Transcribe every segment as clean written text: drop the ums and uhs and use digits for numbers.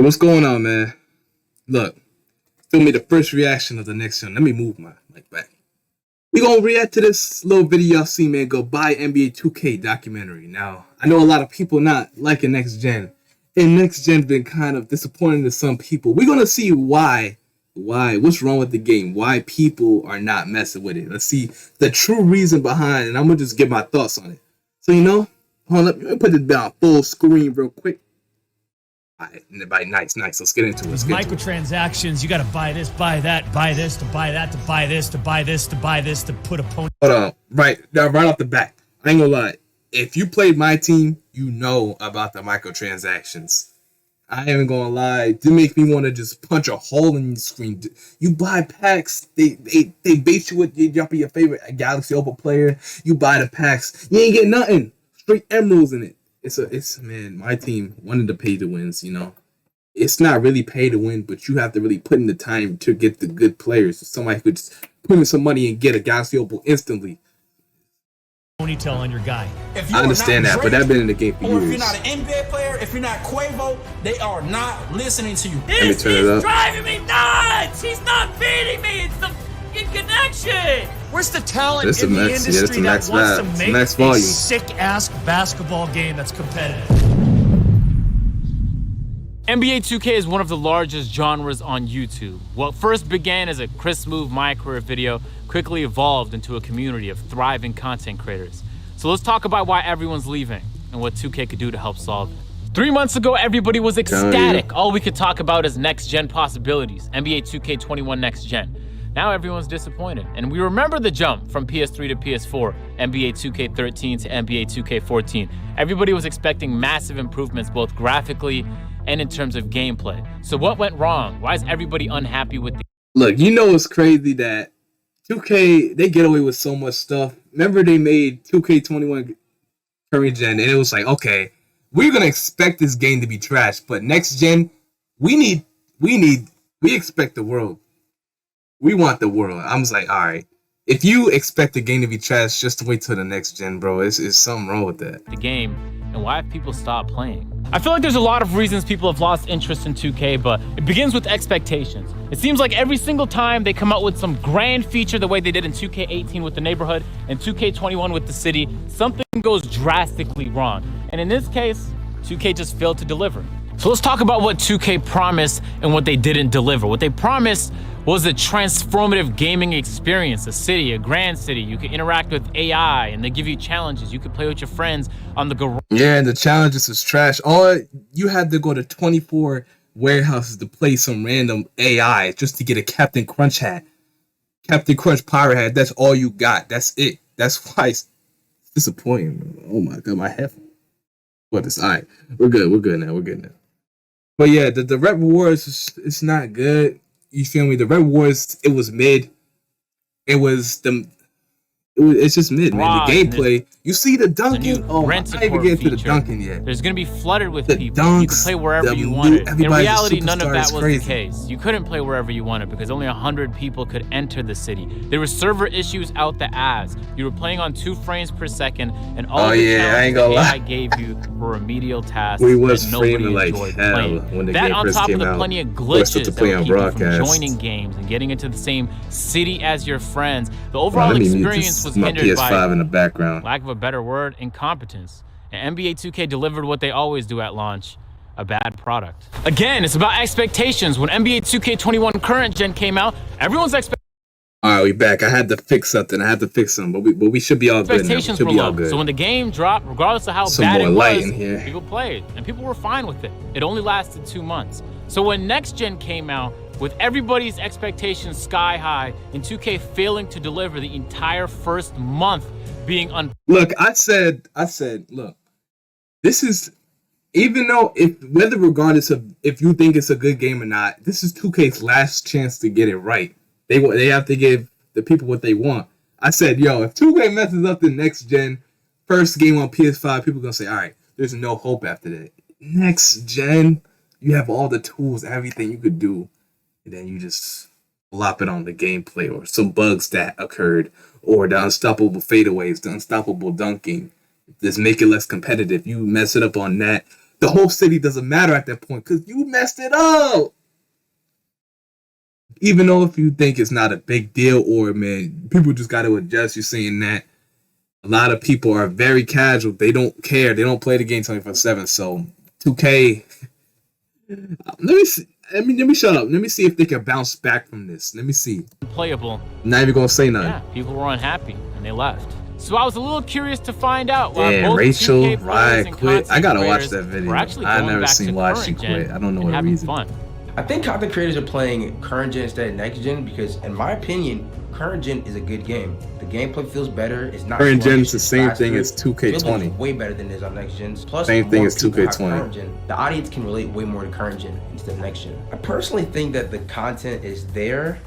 Hey, what's going on, man? Look, film me the first reaction of the next one. Let me move my mic back. We gonna react to this little video y'all see, man. Go buy NBA 2K documentary. Now, I know a lot of people not liking next gen, and next gen been kind of disappointing to some people. We're gonna see why, what's wrong with the game, why people are not messing with it. Let's see the true reason behind, and I'm gonna just give my thoughts on it. So hold on, let me put this down full screen real quick. Everybody, nice. Let's get into it. Microtransactions, you got to buy this, buy that, buy this, to buy that, to buy this, to buy this, to buy this, to put a pony. Hold on, right off the bat. I ain't gonna lie. If you played my team, you know about the microtransactions. I ain't gonna lie. They make me want to just punch a hole in the screen. You buy packs, they bait you with your favorite Galaxy Opal player. You buy the packs, you ain't get nothing. Straight emeralds in it. Man, my team wanted to pay to wins, It's not really pay to win, but you have to really put in the time to get the good players. Somebody could just put in some money and get a Galaxy Opal instantly. Ponytail on your guy. I understand that, but that's been in the game for years. If you're not an NBA player, if you're not Quavo, they are not listening to you. He's driving me nuts! He's not feeding me! It's the fucking connection! Where's the talent in the industry that wants to make a sick-ass basketball game that's competitive? NBA 2K is one of the largest genres on YouTube. What first began as a Chris Move My Career video quickly evolved into a community of thriving content creators. So let's talk about why everyone's leaving and what 2K could do to help solve it. 3 months ago, everybody was ecstatic. All we could talk about is next-gen possibilities, NBA 2K21 Next Gen. Now everyone's disappointed, and we remember the jump from PS3 to PS4, NBA 2K13 to NBA 2K14. Everybody was expecting massive improvements both graphically and in terms of gameplay. So what went wrong? Why is everybody unhappy with the— Look, it's crazy that 2K, they get away with so much stuff. Remember they made 2K21 current gen, and it was like, okay, we're gonna expect this game to be trash, but next gen, we expect the world. We want the world. I was like, all right. If you expect the game to be trash, just wait till the next gen, bro. It's something wrong with that. The game, and why have people stopped playing? I feel like there's a lot of reasons people have lost interest in 2K, but it begins with expectations. It seems like every single time they come out with some grand feature the way they did in 2K18 with the neighborhood and 2K21 with the city, something goes drastically wrong. And in this case, 2K just failed to deliver. So let's talk about what 2K promised and what they didn't deliver. What they promised was a transformative gaming experience, a city, a grand city. You could interact with AI and they give you challenges. You could play with your friends on the garage. Yeah, and the challenges is trash. You had to go to 24 warehouses to play some random AI just to get a Captain Crunch hat. Captain Crunch pirate hat, that's all you got. That's it. That's why it's disappointing. Oh my god, my head. What is all right? We're good now. But yeah, the Red Wars it's not good. You feel me? The Red Wars, it was mid. It's just mid, man. The gameplay, you see the dunking. Oh, I didn't even get into the dunking yet. There's gonna be flooded with people. You can play wherever you wanted. In reality, none of that was the case. You couldn't play wherever you wanted because only 100 people could enter the city. There were server issues out the ass. You were playing on 2 frames per second, and all the challenges AI gave you were remedial tasks that nobody enjoyed playing. That on top of the plenty of glitches that would keep you from joining games and getting into the same city as your friends. The overall experience was hindered by, in the background, lack of a better word, incompetence. And NBA 2K delivered what they always do at launch, a bad product. Again, it's about expectations. When NBA 2K21 current gen came out, everyone's all right, we back. I had to fix something, but we should be all good now. Expectations were low. So when the game dropped, regardless of how bad it was, people played, and people were fine with it. It only lasted 2 months. So when next gen came out, with everybody's expectations sky high and 2K failing to deliver the entire first month being Look, I said, look, this is, even though regardless of if you think it's a good game or not, this is 2K's last chance to get it right. They have to give the people what they want. I said, yo, if 2K messes up the next gen first game on PS5, people are gonna say, all right, there's no hope after that. Next gen, you have all the tools, everything you could do. And then you just flop it on the gameplay or some bugs that occurred or the unstoppable fadeaways, the unstoppable dunking. Just make it less competitive. You mess it up on that, the whole city doesn't matter at that point because you messed it up. Even though if you think it's not a big deal or, man, people just got to adjust, you're saying that a lot of people are very casual. They don't care. They don't play the game 24/7. So 2K, let me see. Let me shut up. Let me see if they can bounce back from this. Let me see. Playable. Not even gonna say nothing. Yeah, people were unhappy and they left. So I was a little curious to find out why both Rachel 2K players and quit. I gotta watch creators that video. were actually I going never back seen to why she current gen quit. I don't know and what having reason. fun. I think content creators are playing current gen instead of next gen because, in my opinion, current gen is a good game. The gameplay feels better. It's not current gen is sluggish, the it's same faster. thing as 2K20. Feels like way better than it is on next gens. Plus, Same thing more as people have 2K20. current gen. The audience can relate way more to current gen instead of next gen. I personally think that the content is there,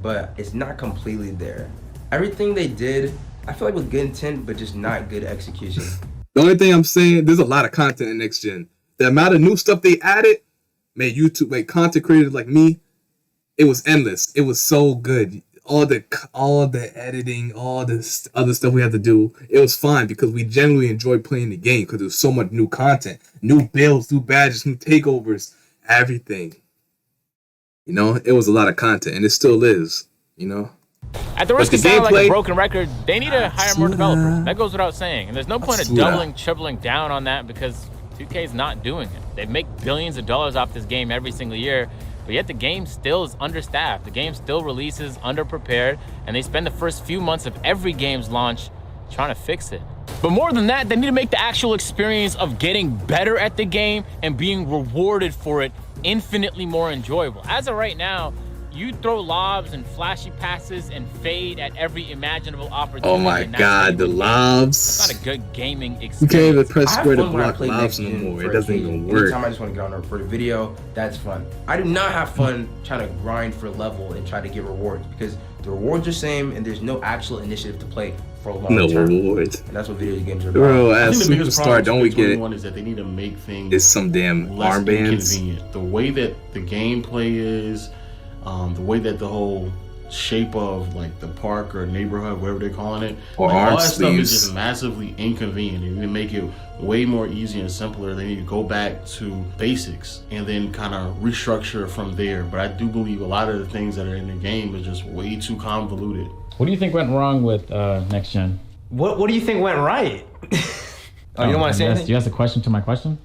but it's not completely there. Everything they did, I feel like with good intent, but just not good execution. The only thing I'm saying, there's a lot of content in next gen. The amount of new stuff they added made YouTube, like content creators like me, it was endless. It was so good. All the editing, all this other stuff we had to do, it was fine because we genuinely enjoyed playing the game because there was so much new content, new builds, new badges, new takeovers, everything. You know, it was a lot of content, and it still is. You know. At the risk of sounding like a broken record, they need to hire more developers. That goes without saying. And there's no point of doubling, tripling down on that because 2K is not doing it. They make billions of dollars off this game every single year, but yet the game still is understaffed. The game still releases underprepared, and they spend the first few months of every game's launch trying to fix it. But more than that, they need to make the actual experience of getting better at the game and being rewarded for it infinitely more enjoyable. As of right now, you throw lobs and flashy passes and fade at every imaginable opportunity. Oh my god, the lobs. It's not a good gaming experience. You can't even press square to block lobs no more. It doesn't even work. Anytime I just want to get on there for the video, that's fun. I do not have fun trying to grind for level and try to get rewards because the rewards are the same and there's no actual initiative to play for a long no term. rewards. And that's what video games are about. Bro, as Superstar, don't we get it? Is that they need to make things it's some damn less armbands. Inconvenient. The way that the gameplay is, the way that the whole shape of like the park or neighborhood, whatever they're calling it, or like, arm all that stuff is sleeves. just massively inconvenient. They need to make it way more easy and simpler. They need to go back to basics and then kind of restructure from there. But I do believe a lot of the things that are in the game is just way too convoluted. What do you think went wrong with next gen? What do you think went right? Oh, you don't want to say anything? You asked a question to my question?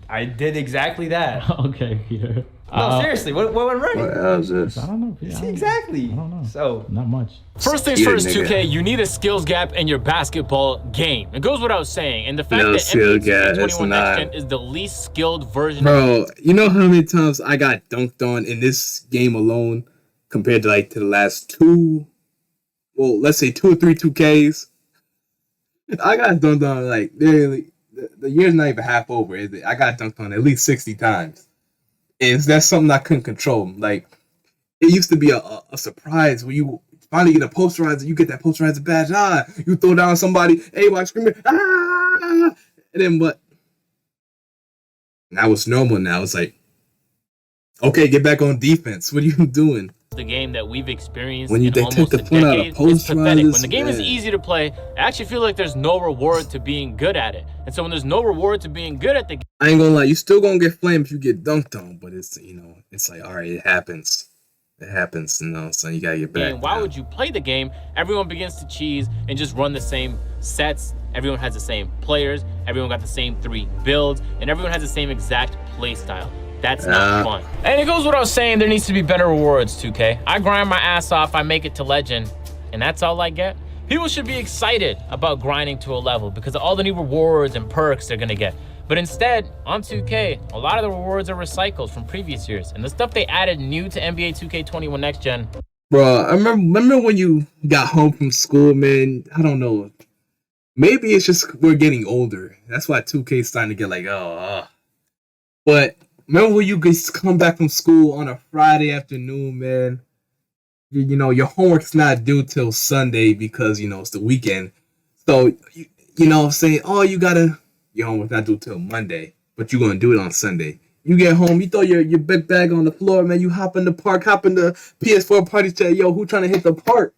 I did exactly that. Okay, Peter. No, seriously, what went right? What else is? I don't know, Peter. Exactly. I don't know. So, not much. First things first, 2K, you need a skills gap in your basketball game. It goes without saying. And the fact No that skill NBA gap, 2K21 not. Next Gen is the least skilled version. Bro, you know how many times I got dunked on in this game alone compared to like to the last two, well, let's say 2 or 3 2Ks. I got dunked on like literally. The year's not even half over, is it? I got dunked on at least 60 times. And that's something I couldn't control. Like, it used to be a surprise when you finally get a posterizer, you get that posterizer badge, you throw down somebody, everybody screaming, and then what? Now it's normal now. It's like, okay, get back on defense. What are you doing? The game that we've experienced when you in take almost the a fun out of decade is pathetic. posterizers, When the game is easy to play, I actually feel like there's no reward to being good at it. And so when there's no reward to being good at the game, I ain't gonna lie, you still gonna get flamed if you get dunked on, but it's, you know, it's like, all right, it happens. It happens, you know, so you gotta get back. why would you play the game? Everyone begins to cheese and just run the same sets. Everyone has the same players. Everyone got the same 3 builds, and everyone has the same exact play style. That's not fun. And it goes without saying, there needs to be better rewards, 2K. I grind my ass off, I make it to legend, and that's all I get. People should be excited about grinding to a level because of all the new rewards and perks they're gonna get. But instead, on 2K, a lot of the rewards are recycled from previous years. And the stuff they added new to NBA 2K21 Next Gen. Bro, I remember when you got home from school, man, I don't know. Maybe it's just we're getting older. That's why 2K is starting to get like, But remember when you guys come back from school on a Friday afternoon, man? You know, your homework's not due till Sunday because, you know, it's the weekend. So, you know what I'm saying? Your homework's not due till Monday, but you're going to do it on Sunday. You get home, you throw your big bag on the floor, man. You hop in the park, hop in the PS4 party chat. Yo, who trying to hit the park?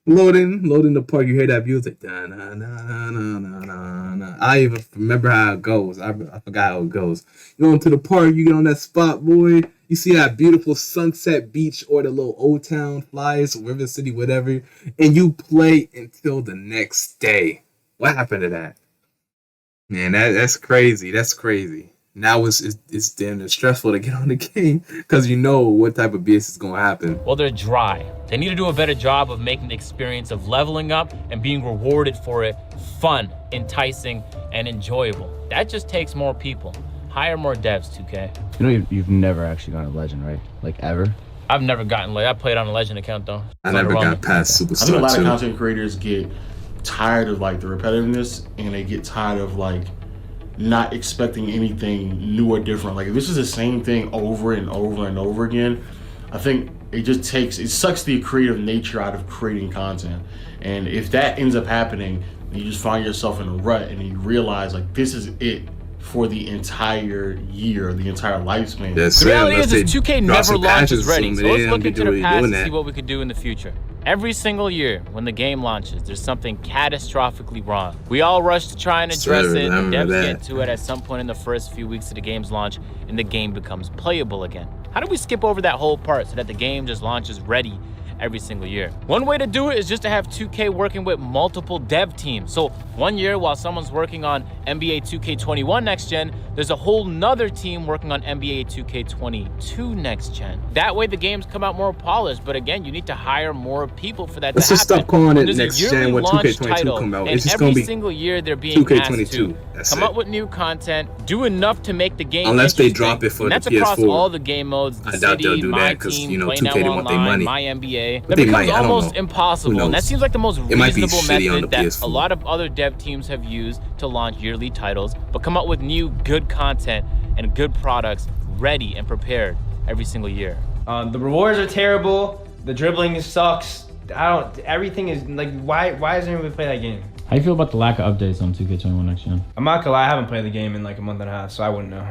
Loading the park, you hear that music. Da, na, na, na, na, na, na. I even remember how it goes. I forgot how it goes. You go into the park, you get on that spot, boy. You see that beautiful Sunset Beach or the little Old Town Flyers, River City, whatever, and you play until the next day. What happened to that? Man, that's crazy. That's crazy. Now it's damn stressful to get on the game because you know what type of BS is going to happen. Well, they're dry. They need to do a better job of making the experience of leveling up and being rewarded for it fun, enticing, and enjoyable. That just takes more people. Hire more devs, 2K. You know, you've never actually gone to Legend, right? Like, ever? I've never gotten I played on a Legend account, though. I never got past Superstar. I think a lot of content creators get tired of, like, the repetitiveness, and they get tired of, like, not expecting anything new or different. Like, if this is the same thing over and over and over again, I think it sucks the creative nature out of creating content. And if that ends up happening, you just find yourself in a rut and you realize, like, this is it for the entire year, the entire lifespan. Yes, the reality is 2K never launches ready, so let's look into the past and see what we could do in the future. Every single year, when the game launches, there's something catastrophically wrong. We all rush to try and address it, and devs get to it at some point in the first few weeks of the game's launch, and the game becomes playable again. How do we skip over that whole part so that the game just launches ready every single year? One way to do it is just to have 2K working with multiple dev teams. So one year while someone's working on NBA 2K21 next gen, there's a whole nother team working on NBA 2K22 next gen. That way the games come out more polished, but again, you need to hire more people for that to happen. Let's just stop calling it next gen when 2K22 come out. It's just going to be single year they're being 2K22. Asked to come up with new content, do enough to make the game unless they drop it for the PS4. That's across all the game modes. I doubt they'll do that because, you know, 2K they want their money. My NBA. But that becomes almost impossible, and that seems like the most reasonable method that a lot of other dev teams have used to launch yearly titles, but come up with new good content and good products ready and prepared every single year. The rewards are terrible. The dribbling sucks. Everything is like, why doesn't anybody play that game? How you feel about the lack of updates on 2K21 next gen? I'm not gonna lie, I haven't played the game in like a month and a half, so I wouldn't know.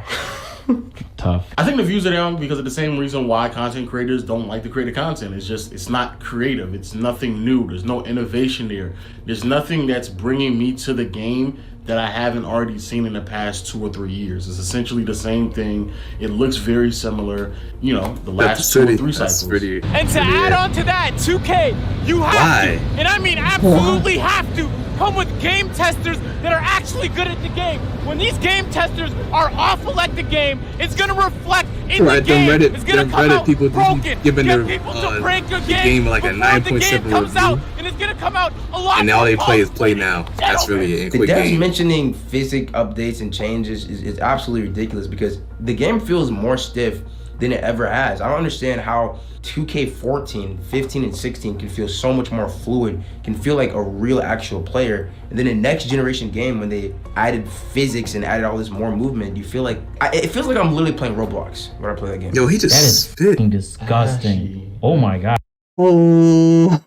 Tough. I think the views are down because of the same reason why content creators don't like to create content. It's not creative. It's nothing new. There's no innovation there. There's nothing that's bringing me to the game that I haven't already seen in the past 2 or 3 years. It's essentially the same thing. It looks very similar, you know, the last 2 or 3 cycles. And to add on to that, 2K, you have to, and I mean absolutely have to, come with game testers that are actually good at the game. When these game testers are awful at the game, it's gonna reflect in the game. It's gonna come out broken. Giving Get people to break your game like a 9.7 comes out, and it's gonna come out a lot. And all they play is play now. That's really a quick game. Mentioning physics updates and changes is absolutely ridiculous because the game feels more stiff than it ever has. I don't understand how 2K14, 15, and 16 can feel so much more fluid, can feel like a real actual player. And then the next generation game, when they added physics and added all this more movement, you feel like, it feels like I'm literally playing Roblox when I play that game. Yo, he just that is spit. Disgusting. Oh my god. Oh.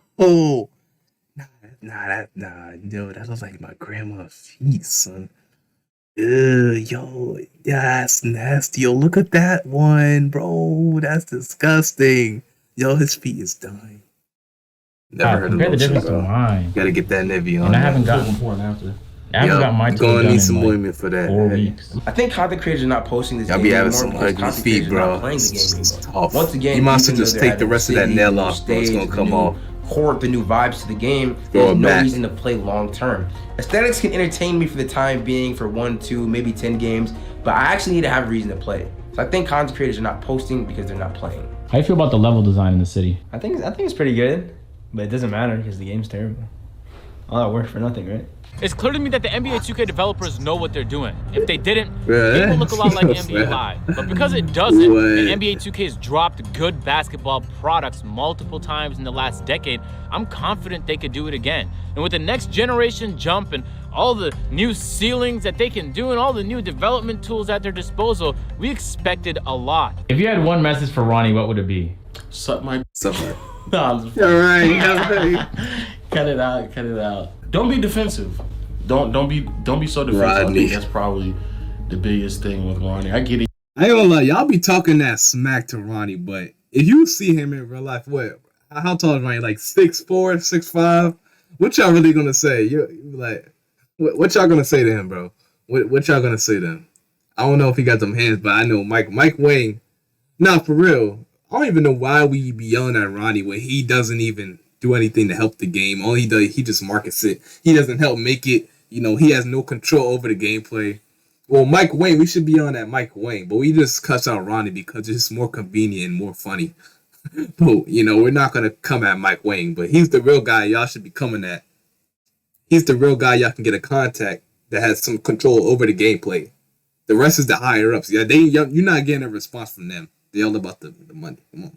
Nah, yo, that looks like my grandma's feet, son. Yo, that's nasty. Yo, look at that one, bro. That's disgusting. Yo, his feet is dying. Never heard of compare the lotion, difference to bro. mine. Gotta get that Nivea on. And I haven't Got gotten before and after. I haven't got my gonna need some like women for that. 4 weeks. I think content creators are not posting this Y'all game be having anymore some because ugly content feet, creators are bro. not playing the game It's anymore. tough. Once again, You must have even just though take they're the rest of that adding nail new off, bro. It's stage, gonna come new off. Court, the new vibes to the game. Throw There's it no back. reason to play long term. Aesthetics can entertain me for the time being for 1, 2, maybe 10 games, but I actually need to have a reason to play. So I think content creators are not posting because they're not playing. How you feel about the level design in the city? I think it's pretty good, but it doesn't matter because the game's terrible. All that work for nothing, right? It's clear to me that the NBA 2K developers know what they're doing. If they didn't, it would look a lot like NBA Live. But because it doesn't, and NBA 2K has dropped good basketball products multiple times in the last decade, I'm confident they could do it again. And with the next generation jump and all the new ceilings that they can do and all the new development tools at their disposal, we expected a lot. If you had one message for Ronnie, what would it be? Suck my. Nah, all right. Cut it out. Don't be defensive. Don't be so defensive. Rodney. I think that's probably the biggest thing with Ronnie. I get it. I ain't gonna lie, y'all be talking that smack to Ronnie, but if you see him in real life, How tall is Ronnie? Like 6'4", 6'5"? What y'all really gonna say? You like, what y'all gonna say to him, bro? What y'all gonna say to him? I don't know if he got them hands, but I know Mike Wang. Nah, for real. I don't even know why we be yelling at Ronnie when he doesn't even do anything to help the game. All he does, he just markets it. He doesn't help make it. You know, he has no control over the gameplay. Well, Mike Wang, we should be on that Mike Wang, but we just cuss out Ronnie because it's more convenient and more funny. But, you know, we're not going to come at Mike Wang, but he's the real guy y'all should be coming at. He's the real guy y'all can get a contact that has some control over the gameplay. The rest is the higher ups. Yeah, you're not getting a response from them. They all about the money. Come on,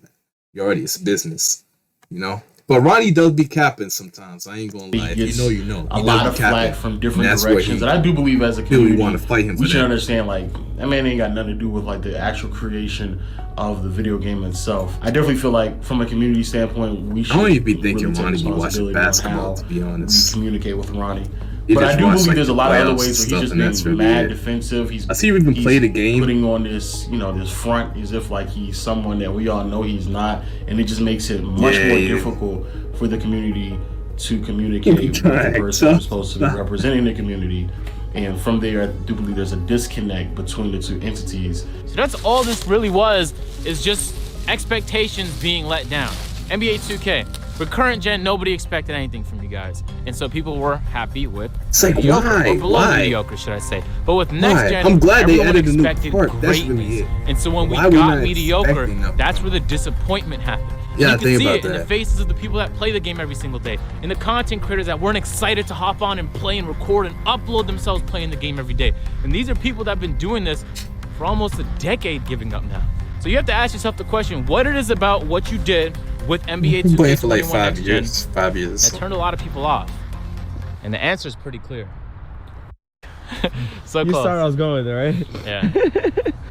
man. It's business, you know. But Ronnie does be capping sometimes. I ain't gonna lie. If you know, you know. A lot of flack from different directions, and I do believe as a community, want to fight him. We should understand, like, that man ain't got nothing to do with like the actual creation of the video game itself. I definitely feel like from a community standpoint, we should. I don't even be thinking Ronnie be watching basketball. To be honest, we communicate with Ronnie. But I do believe there's a lot of other ways where he's just being mad defensive. I see him even play the game, putting on this, you know, this front as if like he's someone that we all know he's not, and it just makes it much more difficult for the community to communicate with the person who's supposed to be representing the community. And from there, I do believe there's a disconnect between the two entities. So that's all this really was, is just expectations being let down. NBA 2K. For current gen, nobody expected anything from you guys, and so people were happy with mediocre, or below mediocre, should I say? But with next gen, I'm glad they added a new expected part. That's greatness, really it. And so when we got mediocre, that's where the disappointment happened. Yeah, you can see it in the faces of the people that play the game every single day, and the content creators that weren't excited to hop on and play and record and upload themselves playing the game every day. And these are people that have been doing this for almost a decade, giving up now. So you have to ask yourself the question, what it is about what you did with NBA 2K playing for like 5 years. That turned a lot of people off. And the answer is pretty clear. So you saw where I was going there, right? Yeah.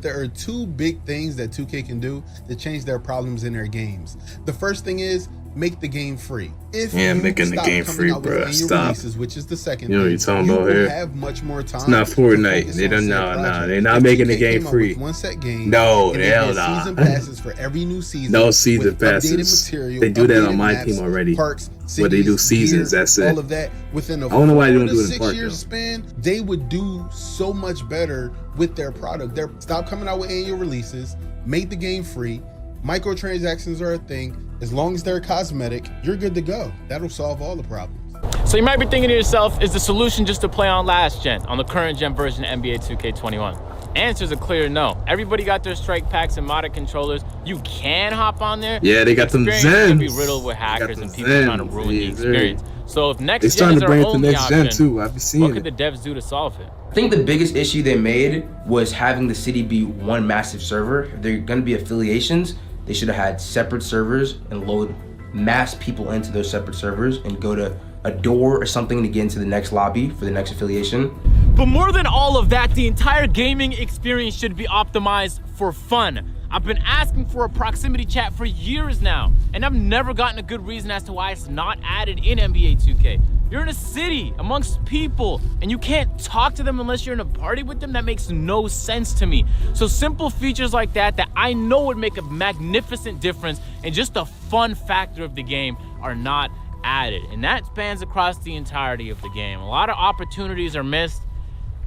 There are two big things that 2K can do to change their problems in their games. The first thing is make the game free. If making the game free, bro. Stop. Releases, which is the second you know what you're talking about here. Have much more time. It's not Fortnite. They don't know. They're not making the game free. One set game. No, hell nah. Season passes for every new season. No season passes. They do that on my team already. Parks, where they do seasons. That's it. All of that within a I don't know why they don't do it in 6 Park. years span, they would do so much better with their product. They're stop coming out with annual releases. Make the game free. Microtransactions are a thing. As long as they're cosmetic, you're good to go. That'll solve all the problems. So you might be thinking to yourself, is the solution just to play on last gen, on the current gen version of NBA 2K21? Answer's a clear no. Everybody got their strike packs and modded controllers. You can hop on there. Yeah, they got them Zens. Can be riddled with hackers and people trying to ruin the experience. So if next gen is our only option, what could the devs do to solve it? I think the biggest issue they made was having the city be one massive server. If they're going to be affiliations, they should have had separate servers and load mass people into those separate servers and go to a door or something to get into the next lobby for the next affiliation. But more than all of that, the entire gaming experience should be optimized for fun. I've been asking for a proximity chat for years now, and I've never gotten a good reason as to why it's not added in NBA 2K. You're in a city amongst people, and you can't talk to them unless you're in a party with them. That makes no sense to me. So simple features like that I know would make a magnificent difference and just the fun factor of the game are not added. And that spans across the entirety of the game. A lot of opportunities are missed,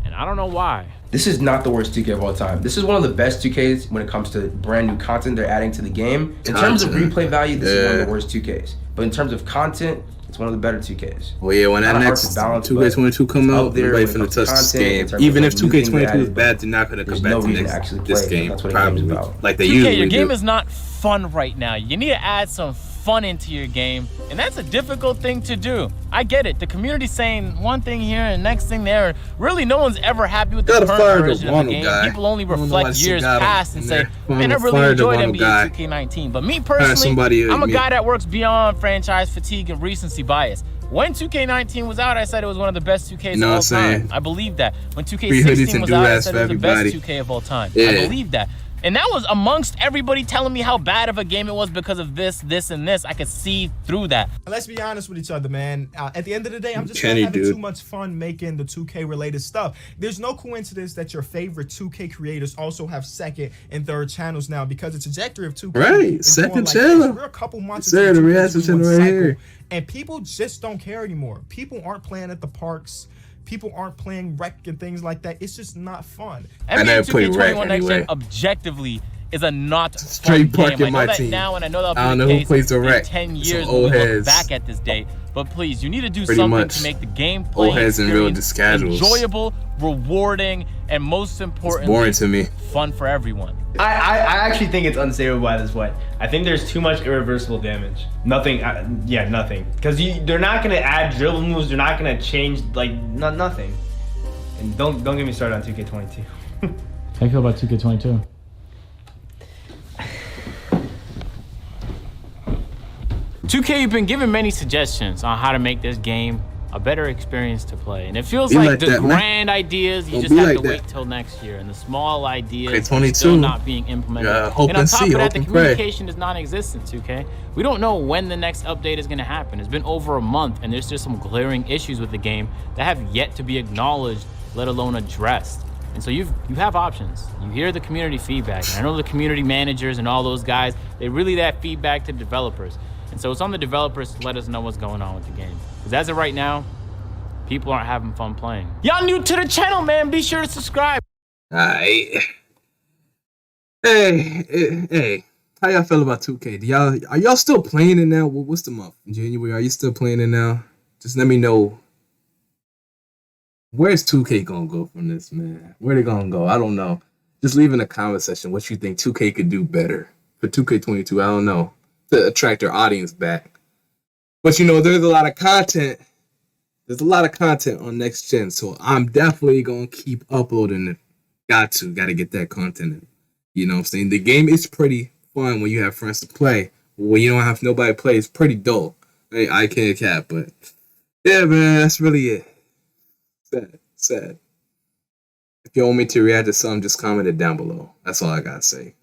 and I don't know why. This is not the worst 2K of all time. This is one of the best 2Ks when it comes to brand new content they're adding to the game. In terms of replay value, this is one of the worst 2Ks. But in terms of content, it's one of the better 2Ks. Well, yeah, when that next 2K22 come out, everybody finna touch this game. Even if 2K22 is bad, they're not gonna come back to this game. Probably like they usually do. Your game is not fun right now. You need to add some fun into your game, and that's a difficult thing to do. I get it. The community's saying one thing here and next thing there. Really, no one's ever happy with the current version of the game. People only reflect years past and say, man, I really enjoyed NBA 2K19. But me personally, I'm a guy that works beyond franchise fatigue and recency bias. When 2K19 was out, I said it was one of the best 2Ks of all time. I believe that. When 2K16 was out, I said it was the best 2K of all time. I believe that. And that was amongst everybody telling me how bad of a game it was because of this, and this. I could see through that. Let's be honest with each other, man. At the end of the day, I'm just not having too much fun making the 2K related stuff. There's no coincidence that your favorite 2K creators also have second and third channels now, because the trajectory of 2K right, second channel. We're a couple months into the reaction channel right here. And people just don't care anymore. People aren't playing at the parks. People aren't playing rec and things like that. It's just not fun. I never played rec anyway. Objectively is a not straight park in my team. Now, and I know that I don't know who plays the rec. 10 years when we look back at this date. But please, you need to do something to make the gameplay old heads and real schedules enjoyable, rewarding, and most importantly, boring to me. Fun for everyone. I actually think it's unstable by this way. I think there's too much irreversible damage. Nothing, nothing. Because they're not gonna add dribble moves. They're not gonna change nothing. And don't get me started on 2K22. How do you feel about 2K22? You've been given many suggestions on how to make this game a better experience to play, and it feels like the grand ideas you just have to wait till next year, and the small ideas are still not being implemented. And on top of that, the communication is non-existent. 2K, we don't know when the next update is going to happen. It's been over a month, and there's just some glaring issues with the game that have yet to be acknowledged, let alone addressed. And so you have options. You hear the community feedback. And I know the community managers and all those guys, they relay that feedback to developers. And so it's on the developers to let us know what's going on with the game. Because as of right now, people aren't having fun playing. Y'all new to the channel, man. Be sure to subscribe. Alright. Hey. How y'all feel about 2K? Are y'all still playing it now? What's the month? January. Are you still playing it now? Just let me know. Where's 2K gonna go from this, man? Where they gonna go? I don't know. Just leave in the comment section what you think 2K could do better for 2K22. I don't know, to attract their audience back. But you know, there's a lot of content. There's a lot of content on next gen, so I'm definitely gonna keep uploading it. Got to get that content in. You know what I'm saying? The game is pretty fun when you have friends to play. When you don't have nobody to play, it's pretty dull. I can't cap, but yeah, man, that's really it. Sad. If you want me to react to something, just comment it down below. That's all I gotta say.